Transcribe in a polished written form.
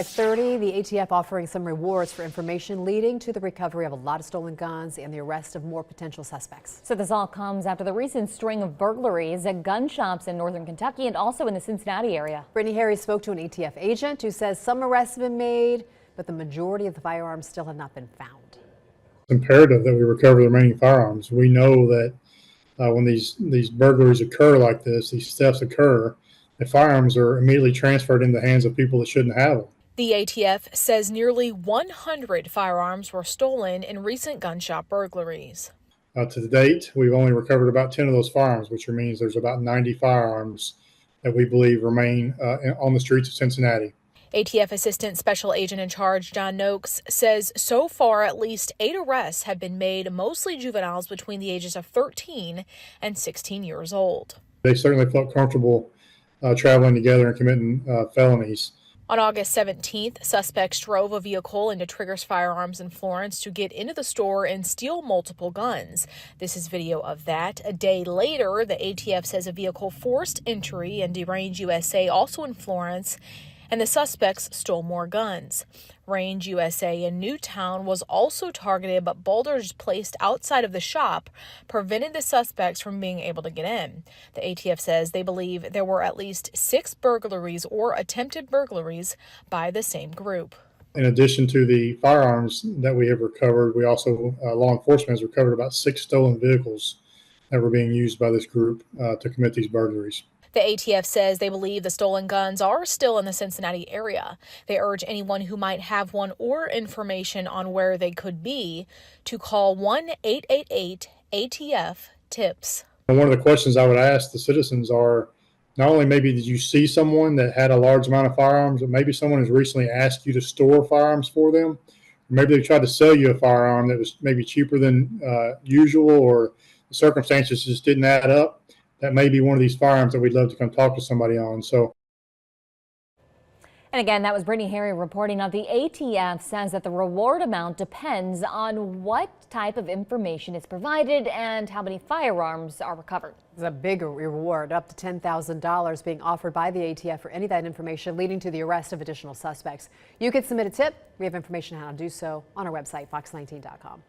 At 30, the ATF offering some rewards for information leading to the recovery of a lot of stolen guns and the arrest of more potential suspects. So this all comes after the recent string of burglaries at gun shops in northern Kentucky and also in the Cincinnati area. Brittany Harris spoke to an ATF agent who says some arrests have been made, but the majority of the firearms still have not been found. It's imperative that we recover the remaining firearms. We know that when these burglaries occur like this, these thefts occur, the firearms are immediately transferred in the hands of people that shouldn't have them. The ATF says nearly 100 firearms were stolen in recent gun shop burglaries. To the date, we've only recovered about 10 of those firearms, which means there's about 90 firearms that we believe remain on the streets of Cincinnati. ATF Assistant Special Agent in Charge John Noakes says so far at least 8 arrests have been made, mostly juveniles between the ages of 13 and 16 years old. They certainly felt comfortable traveling together and committing felonies. On August 17th, suspects drove a vehicle into Trigger's Firearms in Florence to get into the store and steal multiple guns. This is video of that. A day later, the ATF says a vehicle forced entry into Range USA, also in Florence, and the suspects stole more guns. Range USA in Newtown was also targeted, but boulders placed outside of the shop prevented the suspects from being able to get in. The ATF says they believe there were at least 6 burglaries or attempted burglaries by the same group. In addition to the firearms that we have recovered, we also, law enforcement has recovered about 6 stolen vehicles that were being used by this group to commit these burglaries. The ATF says they believe the stolen guns are still in the Cincinnati area. They urge anyone who might have one or information on where they could be to call 1-888-ATF-TIPS. And one of the questions I would ask the citizens are, not only maybe did you see someone that had a large amount of firearms, but maybe someone has recently asked you to store firearms for them. Or maybe they tried to sell you a firearm that was maybe cheaper than usual, or the circumstances just didn't add up. That may be one of these firearms that we'd love to come talk to somebody on. And again, that was Brittany Harry reporting on. The ATF says that the reward amount depends on what type of information is provided and how many firearms are recovered. There's a big reward, up to $10,000 being offered by the ATF for any of that information, leading to the arrest of additional suspects. You can submit a tip. We have information on how to do so on our website, fox19.com.